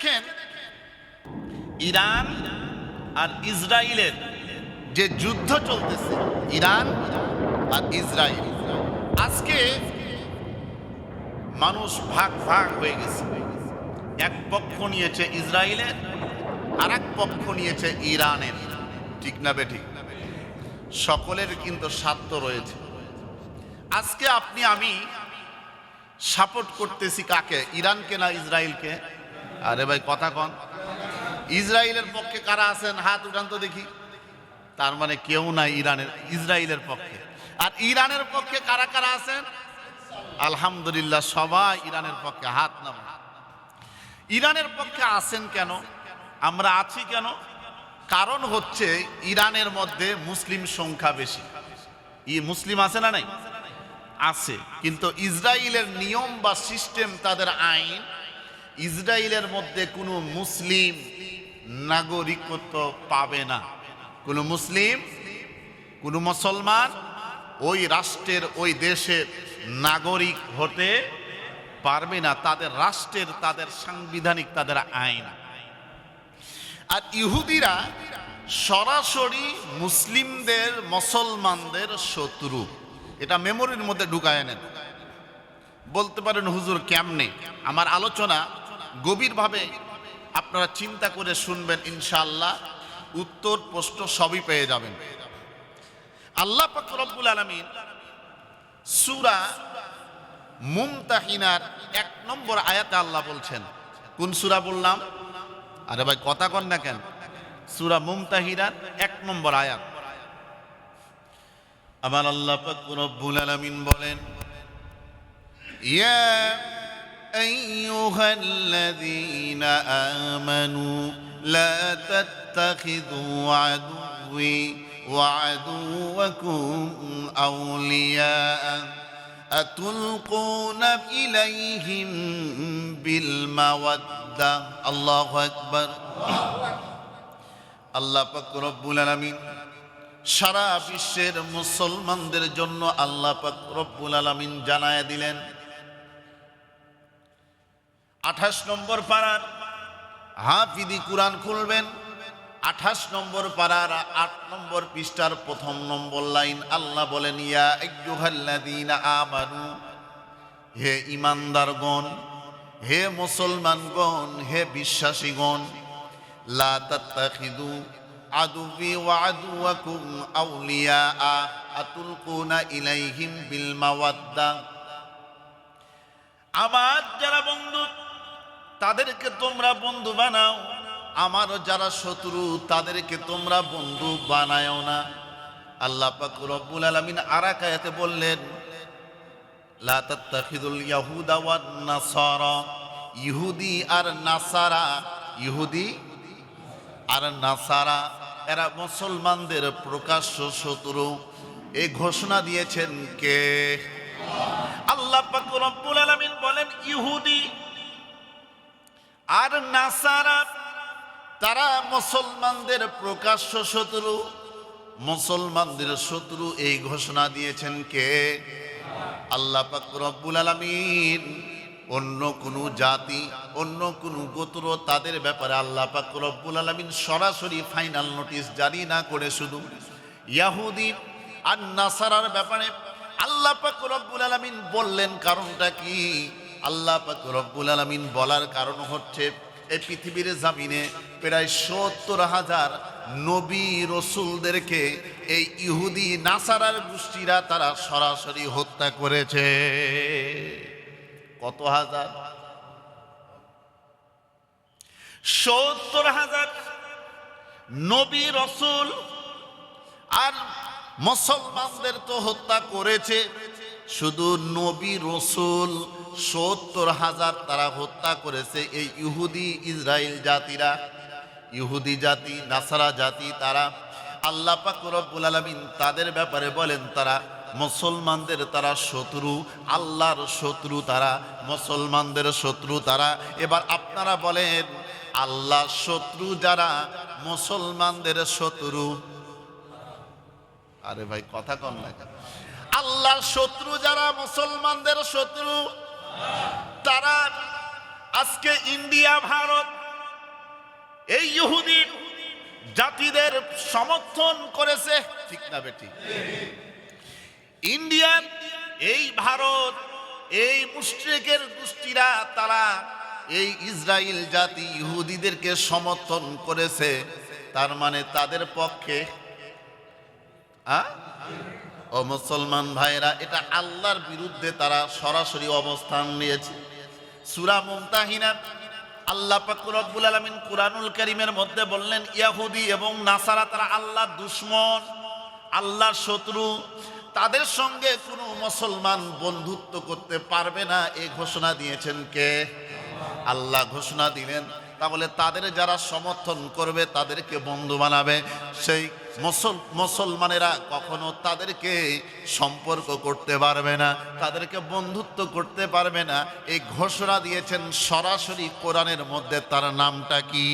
দেখেন ইরান আর ইসরায়েলের যে যুদ্ধ চলতেছে, ইরান আর ইসরায়েল, আজকে মানুষ ভাগ ভাগ হয়ে গেছে। এক পক্ষ নিয়েছে ইসরায়েলের, আর এক পক্ষ নিয়েছে ইরানের। ঠিক না বেঠিক? সকলের কিন্তু স্বার্থ রয়েছে। আজকে আপনি আমি সাপোর্ট করতেছি কাকে? ইরানকে না ইসরায়েলকে? আরে ভাই কথা কন। ইসরায়েলের পক্ষে কারা আছেন? হাত উঠান তো দেখি। তার মানে কেউ নাই ইসরায়েলের পক্ষে। আর ইরানের পক্ষে কারা কারা আছেন? আলহামদুলিল্লাহ, সবাই ইরানের পক্ষে। হাত নামান। ইরানের পক্ষে আছেন কেন? আমরা আছি কেন? কারণ হচ্ছে ইরানের মধ্যে মুসলিম সংখ্যা বেশি। মুসলিম আছে না নাই? আছে। কিন্তু ইসরায়েলের নিয়ম বা সিস্টেম, তাদের আইন, ইসরায়েলের মধ্যে কোনো মুসলিম নাগরিকত্ব পাবে না। কোনো মুসলিম, কোনো মুসলমান ওই রাষ্ট্রের, ওই দেশের নাগরিক হতে পারবে না। তাদের রাষ্ট্রের, তাদের সাংবিধানিক, তাদের আইন। আর ইহুদিরা সরাসরি মুসলিমদের, মুসলমানদের শত্রু। এটা মেমোরির মধ্যে ঢুকায় নেন। বলতে পারেন হুজুর কেমনে? আমার আলোচনা গভীরভাবে আপনারা চিন্তা করে শুনবেন, ইনশাআল্লাহ উত্তর প্রশ্ন সবই পেয়ে যাবেন। আল্লাহ পাক রব্বুল আলামিন সূরা মুমতাহিনার 1 নম্বর আয়াতে আল্লাহ বলছেন। কোন সূরা বললাম? আরে ভাই কথা কন না কেন? সূরা মুমতাহিনার 1 নম্বর আয়াত। আমার আল্লাহ পাক রব্বুল আলামিন বলেন, ইয়া আইয়ুহাল্লাযীনা আমানু লা তাত্তাখিযু আদুওয়ি ওয়া আদুওয়াকুম আউলিয়া আতুলকুনা ইলাইহিম বিল মাওয়াদ্দা। আল্লাহু আকবার। আল্লাহ পাক রব্বুল আলামিন সারা বিশ্বের মুসলমানদের জন্য আল্লাহ পাক রব্বুল আলামিন জানায় দিলেন। 28 নম্বর পারার হাফিজি কুরআন খুলবেন, 28 নম্বর পারার 8 নম্বর পৃষ্ঠার 1 নম্বর লাইন। আল্লাহ বলেন, ইয়া আইয়ুহাল্লাযীনা আমানু, হে ঈমানদারগণ, হে মুসলমানগণ, হে বিশ্বাসীগণ, লা তাত্তাখিযু আদুওয়ি ওয়া আদুওয়াকুম আউলিয়া আতুলকুনা ইলাইহিম বিল মাওয়াদ্দা। আমার যারা বন্ধু তাদেরকে তোমরা বন্ধু বানাও, আমার যারা শত্রু তাদেরকে তোমরা বন্ধু বানায়ও না। আল্লাহ পাক রব্বুল আলামিন আরেক আয়াতে বললেন, লা তাত্তাখিযুল ইয়াহুদা ওয়ান নাসারা, ইহুদি আর নাসারা, ইহুদি আর নাসারা এরা মুসলমানদের প্রকাশ্য শত্রু। এই ঘোষণা দিয়েছেন কে? আল্লাহ পাক রব্বুল আলামিন বলেন, ইহুদি আর নাসারা তারা মুসলমানদের প্রকাশ্য শত্রু। মুসলমানদের শত্রু এই ঘোষণা দিয়েছেন কে? আল্লাহ পাক রব্বুল আলামিন। অন্য কোনো জাতি, অন্য কোনো গোত্র, তাদের ব্যাপারে আল্লাহ পাক রব্বুল আলামিন সরাসরি ফাইনাল নোটিশ জারি না করে শুধু ইহুদি আর নাসারার ব্যাপারে আল্লাহ পাক রব্বুল আলামিন বললেন। কারণটা কি? আল্লাহ পাক রব্বুল আলামিন বলার কারণ হচ্ছে, এই পৃথিবীর জমিনে প্রায় 70,000 নবী রসুলদেরকে এই ইহুদি নাসারার গোষ্ঠীরা তারা সরাসরি হত্যা করেছে। কত হাজার? 70,000 নবী রসুল আর মুসলমানদের তো হত্যা করেছে। শুধু নবী রসুল 70,000 তারা হত্যা করেছে এই ইহুদি ইসরায়েল জাতিরা, ইহুদি জাতি, নাসারা জাতি। তারা আল্লাহ পাক রব্বুল আলামিন তাদের ব্যাপারে বলেন, তারা মুসলমানদের তারা শত্রু, আল্লাহর শত্রু তারা, মুসলমানদের শত্রু তারা। এবার আপনারা বলেন, আল্লাহর শত্রু যারা, মুসলমানদের শত্রু। আরে ভাই কথা কম না কেন? আল্লাহর শত্রু যারা, মুসলমানদের শত্রু তারা। আজকে ইন্ডিয়া, ভারত এই ইহুদি জাতিদের সমর্থন করেছে, ঠিক না বেটি? ইন্ডিয়া, এই ভারত, এই মুশরিকের গোষ্ঠীরা তারা এই ইসরায়েল জাতি ইহুদিদেরকে সমর্থন করেছে। তার মানে তাদের পক্ষে ও মুসলমান ভাইরা, এটা আল্লাহর বিরুদ্ধে তারা সরাসরি অবস্থান নিয়েছে। সূরা মুমতাহিনা আল্লাহ পাক রব্বুল আলামিন কুরআনুল কারীমের মধ্যে বললেন, ইহুদি এবং নাসারা তারা আল্লাহর দুশমন, আল্লাহর শত্রু, তাদের সঙ্গে কোনো মুসলমান বন্ধুত্ব করতে পারবে না। এই ঘোষণা দিয়েছেন কে? আল্লাহ ঘোষণা দিলেন। তাহলে তাদের যারা সমর্থন করবে তাদেরকে বন্ধু বানাবে, সেই মুসলমানেরা কখনো তাদেরকে সম্পর্ক করতে পারবে না, তাদেরকে বন্ধুত্ব করতে পারবে না। এই ঘোষণা দিয়েছেন সরাসরি কোরআনের মধ্যে। তার নামটা কি?